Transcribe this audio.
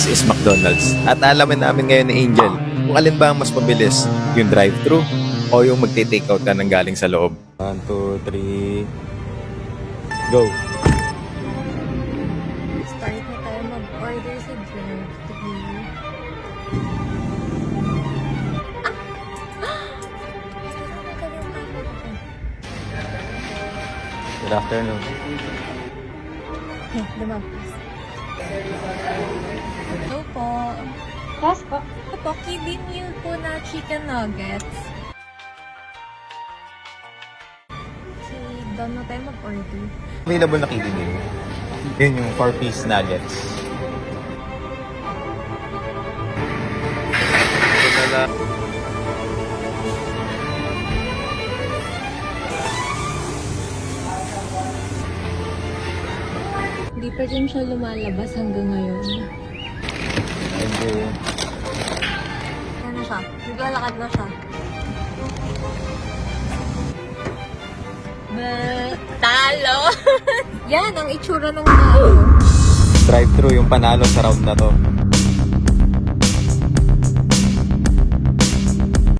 This is McDonald's. At alamin namin ngayon ni Angel kung alin ba ang mas mabilis, yung drive-thru o yung magte-takeout ka ng galing sa loob. 1, 2, 3, go! Start na tayo mag-order sa drive-thru. Good afternoon. Lumabas. Hello po. Yes po. Ito po, kiddie meal po na chicken nuggets. Okay, doon na tayo mag-order. Available na kiddie meal. Yun yung 4-piece nuggets. Ito na lang. Hindi pa rin siya lumalabas hanggang ngayon. Thank you. Ano siya? Naglalakad na siya. Talo! Yan ang itsura ng tao. Drive-thru yung panalo sa round na to.